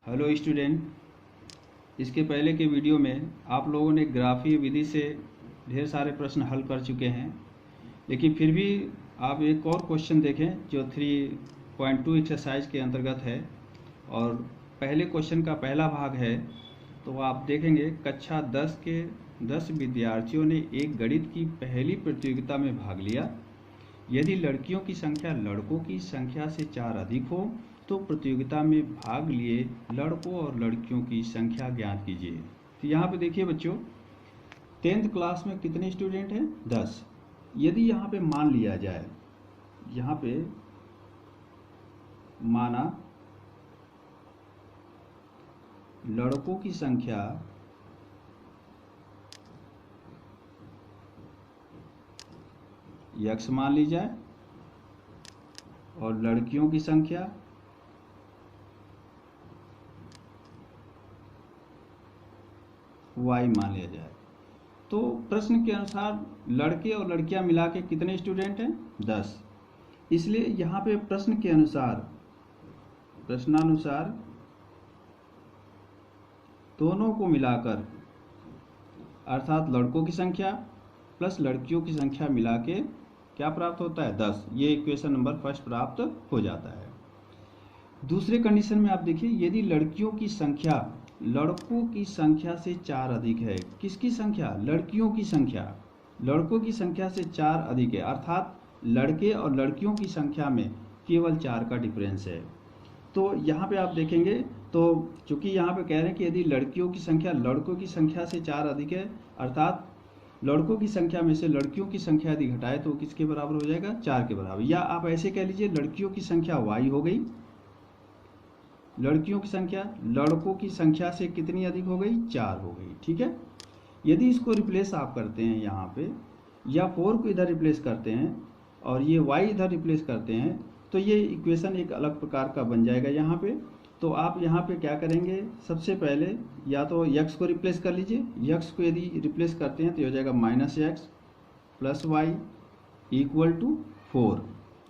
Hello student, इसके पहले के वीडियो में आप लोगों ने ग्राफीय विधि से ढेर सारे प्रश्न हल कर चुके हैं, लेकिन फिर भी आप एक और क्वेश्चन देखें जो 3.2 एक्सरसाइज के अंतर्गत है और पहले क्वेश्चन का पहला भाग है। तो आप देखेंगे कक्षा 10 के 10 विद्यार्थियों ने एक गणित की पहली प्रतियोगिता में भाग लिया। यदि लड़कियों की संख्या लड़कों की संख्या से 4 अधिक हो तो प्रतियोगिता में भाग लिए लड़कों और लड़कियों की संख्या ज्ञात कीजिए। तो यहाँ पे देखिए बच्चों, 10th क्लास में कितने स्टूडेंट हैं? 10। यदि यहाँ पे मान लिया जाए, यहाँ पे माना लड़कों की संख्या x मान ली जाए और लड़कियों की संख्या y मान लिया जाए, तो प्रश्न के अनुसार लड़के और लड़कियां मिला के कितने स्टूडेंट हैं? 10। इसलिए यहाँ पे प्रश्न के अनुसार प्रश्नानुसार दोनों को मिलाकर अर्थात लड़कों की संख्या प्लस लड़कियों की संख्या मिला के क्या प्राप्त होता है? 10। ये इक्वेशन नंबर फर्स्ट प्राप्त हो जाता है। दूसरे कंडीशन में आप देखिए, यदि लड़कियों की संख्या लड़कों की संख्या से 4 अधिक है। किसकी संख्या? लड़कियों की संख्या लड़कों की संख्या से 4 अधिक है, अर्थात लड़के और लड़कियों की संख्या में केवल 4 का डिफरेंस है। तो यहाँ पे आप देखेंगे, तो चूंकि यहाँ पे कह रहे हैं कि यदि लड़कियों की संख्या लड़कों की संख्या से 4 अधिक है, अर्थात लड़कों की संख्या में से लड़कियों की संख्या यदि घटाए तो किसके बराबर हो जाएगा? 4 के बराबर। या आप ऐसे कह लीजिए, लड़कियों की संख्या y हो गई, लड़कियों की संख्या लड़कों की संख्या से कितनी अधिक हो गई? 4 हो गई। ठीक है। यदि इसको रिप्लेस आप करते हैं यहाँ पे, या 4 को इधर रिप्लेस करते हैं और ये y इधर रिप्लेस करते हैं, तो ये इक्वेशन एक अलग प्रकार का बन जाएगा यहाँ पे। तो आप यहाँ पे क्या करेंगे, सबसे पहले या तो x को रिप्लेस कर लीजिए। x को यदि रिप्लेस करते हैं तो हो जाएगा -x plus y equal to 4।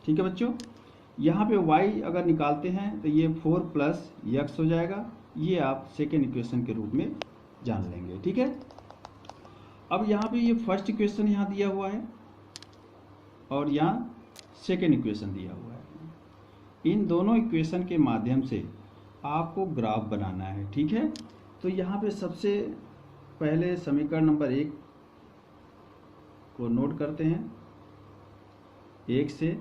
ठीक है बच्चों, यहाँ पे y अगर निकालते हैं तो ये 4 प्लस x हो जाएगा। ये आप सेकेंड इक्वेशन के रूप में जान लेंगे। ठीक है। अब यहाँ पे ये फर्स्ट इक्वेशन यहाँ दिया हुआ है और यहाँ सेकेंड इक्वेशन दिया हुआ है। इन दोनों इक्वेशन के माध्यम से आपको ग्राफ बनाना है। ठीक है। तो यहाँ पे सबसे पहले समीकरण नंबर 1 को नोट करते हैं 1 से।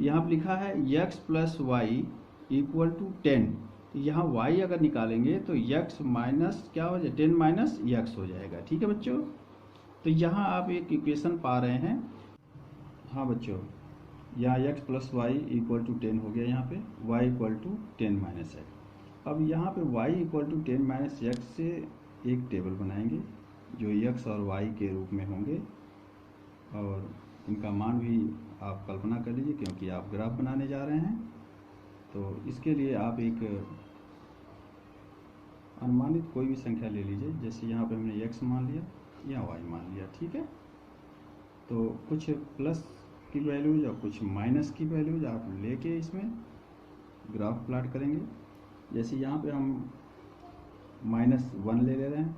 यहाँ पर लिखा है x plus y equal to 10। यहाँ y अगर निकालेंगे तो x माइनस क्या हो जाए? 10 माइनस x हो जाएगा। ठीक है बच्चों। तो यहाँ आप एक इक्वेशन पा रहे हैं। हाँ बच्चों, यहाँ x plus y equal to 10 हो गया, यहाँ पे y equal to 10 minus x. अब यहाँ पे y equal to 10 minus x से एक टेबल बनाएंगे जो x और y के रूप में होंगे, और इनका मान भी आप कल्पना कर लीजिए क्योंकि आप ग्राफ बनाने जा रहे हैं। तो इसके लिए आप एक अनुमानित कोई भी संख्या ले लीजिए, जैसे यहाँ पे हमने x मान लिया या y मान लिया। ठीक है। तो कुछ प्लस की वैल्यूज और कुछ माइनस की वैल्यूज आप लेके इसमें ग्राफ प्लॉट करेंगे। जैसे यहाँ पे हम -1 ले रहे हैं,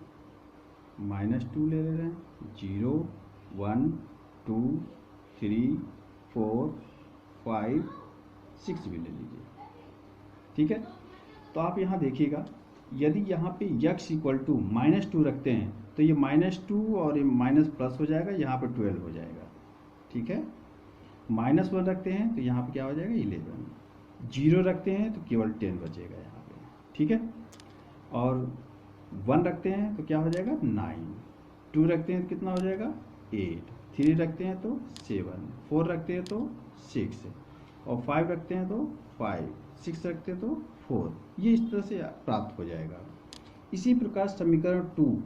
-2 ले रहे हैं, 0 1 2 3 4 5 6 भी ले लीजिए। ठीक है। तो आप यहाँ देखिएगा, यदि यहाँ पे x इक्वल टू -2 रखते हैं तो ये -2 और ये माइनस प्लस हो जाएगा, यहाँ पे 12 हो जाएगा। ठीक है। -1 रखते हैं तो यहाँ पे क्या हो जाएगा? 11। 0 रखते हैं तो केवल 10 बचेगा यहाँ पे। ठीक है। और 1 रखते हैं तो क्या हो जाएगा? 9। 2 रखते हैं तो कितना हो जाएगा? 8। 3 रखते हैं तो 7। 4 रखते हैं तो 6 और 5 रखते हैं तो 5। 6 रखते हैं तो 4। ये इस तरह से प्राप्त हो जाएगा। इसी प्रकार समीकरण 2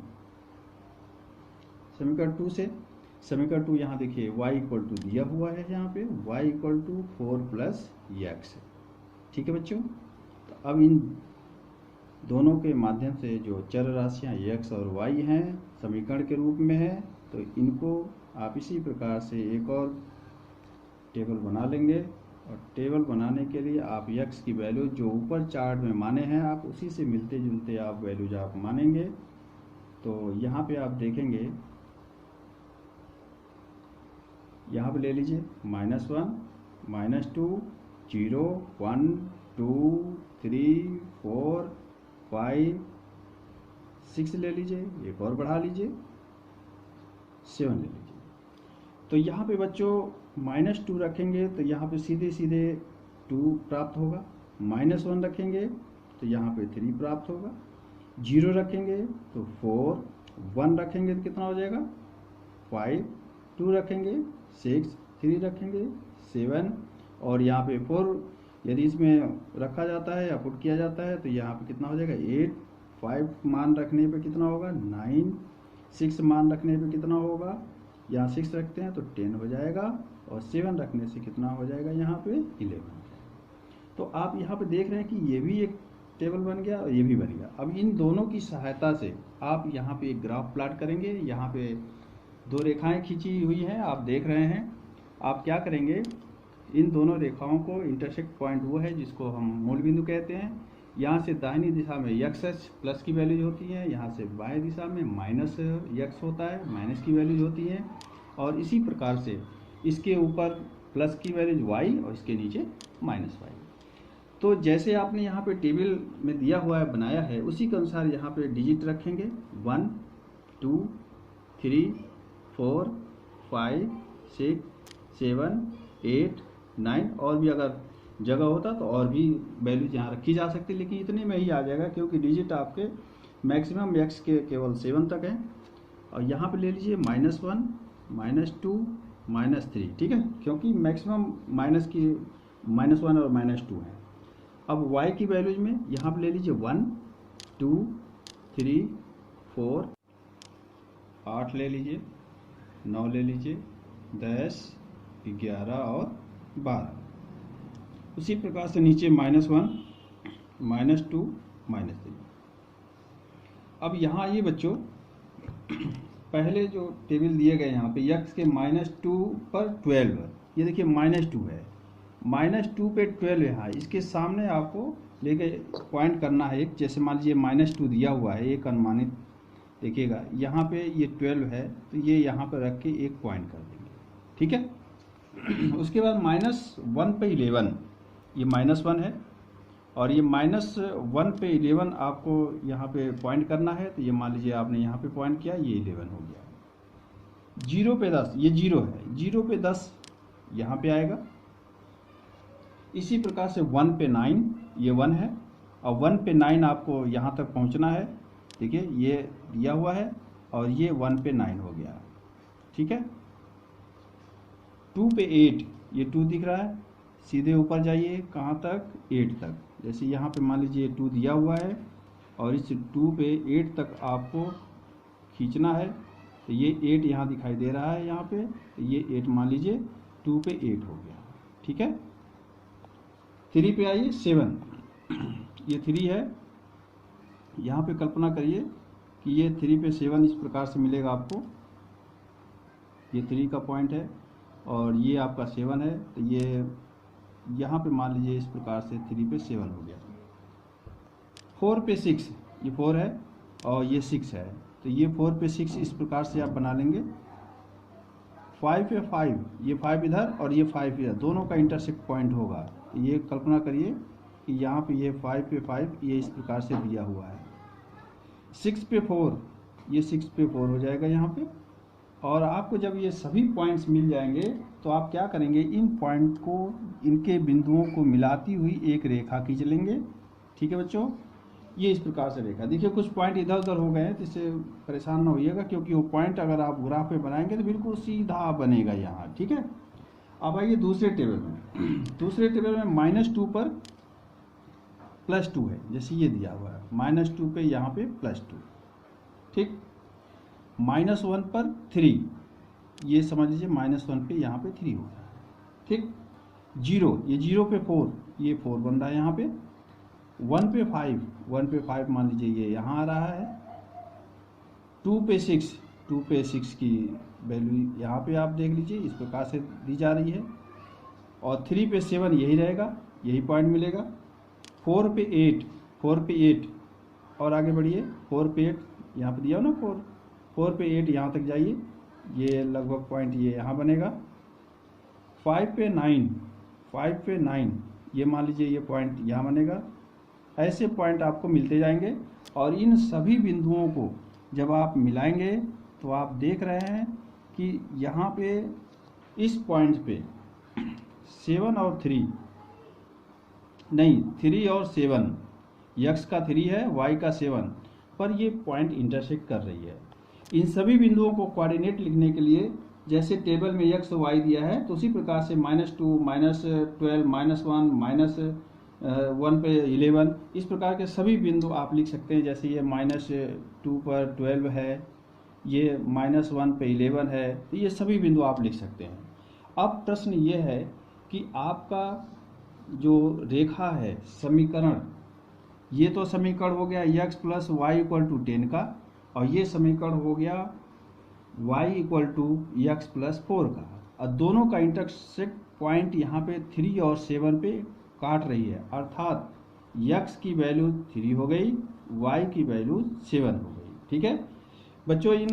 से समीकरण 2 यहाँ देखिए y इक्वल टू दिया हुआ है, यहाँ पे y equal to 4 plus x। ठीक है बच्चों। तो अब इन दोनों के माध्यम से जो चर राशियाँ x और y हैं समीकरण के रूप में है, तो इनको आप इसी प्रकार से एक और टेबल बना लेंगे और टेबल बनाने के लिए आप यक्स की वैल्यू जो ऊपर चार्ट में माने हैं आप उसी से मिलते जुलते आप वैल्यूज आप मानेंगे। तो यहाँ पे आप देखेंगे, यहाँ पे ले लीजिए -1, -2, 0, 1, 2, 3, 4, 5, 6 ले लीजिए, एक और बढ़ा लीजिए, 7 ले लीजिए। तो यहाँ पे बच्चों -2 रखेंगे तो यहाँ पे सीधे सीधे 2 प्राप्त होगा, -1 रखेंगे तो यहाँ पे 3 प्राप्त होगा, 0 रखेंगे तो 4, 1 रखेंगे तो कितना हो जाएगा 5, 2 रखेंगे 6, 3 रखेंगे 7, और यहाँ पे 4 यदि इसमें रखा जाता है या पुट किया जाता है तो यहाँ पे कितना हो जाएगा 8, 5 मान रखने पे कितना होगा 9, 6 मान रखने पे कितना होगा, यहाँ 6 रखते हैं तो 10 हो जाएगा, और 7 रखने से कितना हो जाएगा यहाँ पे 11। तो आप यहाँ पे देख रहे हैं कि ये भी एक टेबल बन गया और ये भी बन गया। अब इन दोनों की सहायता से आप यहाँ पे एक ग्राफ प्लॉट करेंगे। यहाँ पे 2 रेखाएं खींची हुई हैं, आप देख रहे हैं। आप क्या करेंगे, इन दोनों रेखाओं को इंटरसेक्ट पॉइंट वो है जिसको हम मूल बिंदु कहते हैं। यहाँ से दाहिनी दिशा में x प्लस की वैल्यूज होती है, यहाँ से बाएं दिशा में -x होता है, माइनस की वैल्यूज होती है, और इसी प्रकार से इसके ऊपर प्लस की वैल्यूज y और इसके नीचे -y। तो जैसे आपने यहाँ पे टेबल में दिया हुआ है, बनाया है, उसी के अनुसार यहाँ पे डिजिट रखेंगे 1, 2, 3, 4, 5, 6, 7, 8, 9, और भी अगर जगह होता तो और भी वैल्यूज यहाँ रखी जा सकती, लेकिन इतने में ही आ जाएगा क्योंकि डिजिट आपके मैक्सिमम x के केवल 7 तक हैं। और यहाँ पे ले लीजिए -1, -2, -3, ठीक है, क्योंकि मैक्सिमम -1 और -2 है। अब y की वैल्यूज में यहाँ पे ले लीजिए 1, 2, 3, 4, 8 ले लीजिए, 9 ले लीजिए, 10, 11 और 12। उसी प्रकार से नीचे -1, -2, -3। अब यहाँ ये बच्चों पहले जो टेबल दिए गए यहाँ पे x के -2 पर 12, ये देखिए -2 है, -2 पे 12 है। हाँ, इसके सामने आपको लेके पॉइंट करना है एक, जैसे मान लीजिए -2 दिया हुआ है, एक अनुमानित देखिएगा यहाँ पे ये 12 है तो ये यहाँ पर रख के एक पॉइंट कर देंगे, ठीक है। उसके बाद -1 पे 11, ये -1 है, और ये -1 पे 11 आपको यहाँ पे पॉइंट करना है, तो ये मान लीजिए आपने यहाँ पे पॉइंट किया, ये 11 हो गया। 0 पे 10, ये 0 है, 0 पे 10 यहाँ पे आएगा। इसी प्रकार से 1 पे 9, ये 1 है, और 1 पे 9 आपको यहाँ तक पहुँचना है। देखिए ये दिया हुआ है, और ये 1 पे 9 हो गया, ठीक है। 2 पे 8, ये 2 दिख रहा है, सीधे ऊपर जाइए कहाँ तक, 8 तक। जैसे यहाँ पे मान लीजिए 2 दिया हुआ है, और इस 2 पे 8 तक आपको खींचना है, तो ये 8 यहाँ दिखाई दे रहा है, यहाँ पे तो ये 8 मान लीजिए 2 पे 8 हो गया, ठीक है। 3 पे आइए 7, ये 3 है, यहाँ पे कल्पना करिए कि ये 3 पे 7 इस प्रकार से मिलेगा आपको। ये 3 का पॉइंट है और ये आपका 7 है, तो ये यहाँ पे मान लीजिए इस प्रकार से 3 पे 7 हो गया। 4 पे 6, ये 4 है और ये 6 है, तो ये 4 पे 6 इस प्रकार से आप बना लेंगे। 5 पे 5, ये 5 इधर और ये 5 इधर, दोनों का इंटरसेक्ट पॉइंट होगा। तो ये कल्पना करिए कि यहाँ पे ये 5 पे 5 ये इस प्रकार से दिया हुआ है। 6 पे 4, ये 6 पे 4 हो जाएगा यहाँ पे। और आपको जब ये सभी पॉइंट्स मिल जाएंगे तो आप क्या करेंगे, इन पॉइंट को, इनके बिंदुओं को मिलाती हुई एक रेखा खींच लेंगे, ठीक है बच्चों। ये इस प्रकार से रेखा, देखिए कुछ पॉइंट इधर उधर हो गए हैं, तो इससे परेशान ना होइएगा, क्योंकि वो पॉइंट अगर आप ग्राफ पे बनाएंगे तो बिल्कुल सीधा बनेगा यहाँ, ठीक है। अब आइए दूसरे टेबल में। दूसरे टेबल में -2 पर +2 है, जैसे ये दिया हुआ है, -2 पे यहाँ पे +2, ठीक। -1 पर 3, ये समझ लीजिए -1 पे यहाँ पे 3 हो रहा है, ठीक। 0, ये 0 पे 4, ये 4 बन रहा है यहाँ पे। 1 पे 5, 1 पे 5 मान लीजिए ये यहाँ आ रहा है। 2 पे 6, 2 पे 6 की वैल्यू यहाँ पे आप देख लीजिए, इस प्रकार से दी जा रही है। और 3 पे 7 यही रहेगा, यही पॉइंट मिलेगा। 4 पे 8, 4 पे 8 और आगे बढ़िए, 4 पे 8 यहाँ पे दिया हो ना, 4 पे 8 यहाँ तक जाइए, ये लगभग पॉइंट ये यहाँ बनेगा। 5 पे 9, 5 पे 9 ये मान लीजिए ये पॉइंट यहाँ बनेगा। ऐसे पॉइंट आपको मिलते जाएंगे और इन सभी बिंदुओं को जब आप मिलाएंगे तो आप देख रहे हैं कि यहाँ पे इस पॉइंट पे 7 और 3 नहीं, 3 और 7, x का 3 है, y का 7 पर ये पॉइंट इंटरसेक्ट कर रही है। इन सभी बिंदुओं को कोऑर्डिनेट लिखने के लिए जैसे टेबल में x और y दिया है तो उसी प्रकार से -2, -12, -1, -1 पे 11 इस प्रकार के सभी बिंदु आप लिख सकते हैं। जैसे ये -2 पर 12 है, ये -1 पे 11 है, तो ये सभी बिंदु आप लिख सकते हैं। अब प्रश्न ये है कि आपका जो रेखा है समीकरण, ये तो समीकरण हो गया x + y = 10 का, और ये समीकरण हो गया y = x + 4 का, और दोनों का इंटरसेक्ट पॉइंट यहाँ पे 3 और 7 पे काट रही है, अर्थात x की वैल्यू 3 हो गई, y की वैल्यू 7 हो गई। ठीक है बच्चों, इन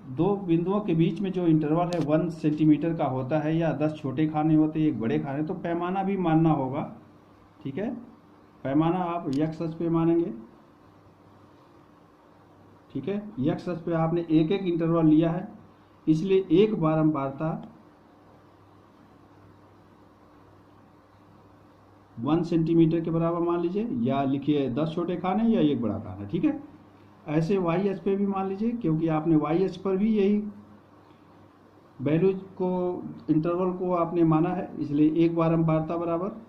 दो बिंदुओं के बीच में जो इंटरवल है 1 सेंटीमीटर का होता है, या 10 छोटे खाने होते हैं, एक बड़े खाने, तो पैमाना भी मानना होगा। ठीक है, पैमाना आप x अक्ष पे मानेंगे। ठीक है, x अक्ष पे आपने एक एक इंटरवल लिया है, इसलिए एक बारंबारता 1 सेंटीमीटर के बराबर मान लीजिए, या लिखिए 10 छोटे खाने या एक बड़ा खाना। ठीक है, ऐसे y अक्ष पे भी मान लीजिए, क्योंकि आपने y अक्ष पर भी यही वैल्यू को, इंटरवल को आपने माना है, इसलिए एक बारंबारता बराबर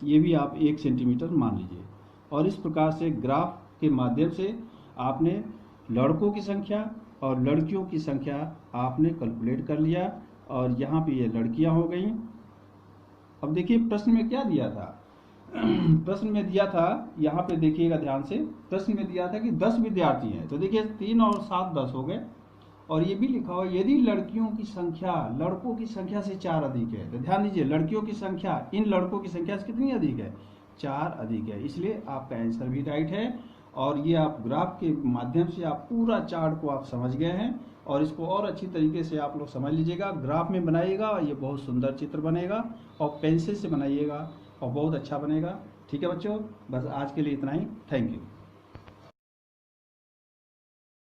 ये भी आप 1 सेंटीमीटर मान लीजिए। और इस प्रकार से ग्राफ के माध्यम से आपने लड़कों की संख्या और लड़कियों की संख्या आपने कैलकुलेट कर लिया, और यहाँ पे ये लड़कियाँ हो गई। अब देखिए प्रश्न में क्या दिया था। प्रश्न में दिया था, यहाँ पे देखिएगा ध्यान से, प्रश्न में दिया था कि 10 विद्यार्थी हैं, तो देखिए 3 और 7 10 हो गए, और ये भी लिखा हुआ यदि लड़कियों की संख्या लड़कों की संख्या से 4 अधिक है, तो ध्यान दीजिए लड़कियों की संख्या इन लड़कों की संख्या से कितनी अधिक है, 4 अधिक है, इसलिए आपका आंसर भी राइट है। और ये आप ग्राफ के माध्यम से आप पूरा चार्ट को आप समझ गए हैं, और इसको और अच्छी तरीके से आप लोग समझ लीजिएगा, ग्राफ में बनाइएगा, ये बहुत सुंदर चित्र बनेगा, और पेंसिल से बनाइएगा और बहुत अच्छा बनेगा। ठीक है बच्चों, बस आज के लिए इतना ही, थैंक यू।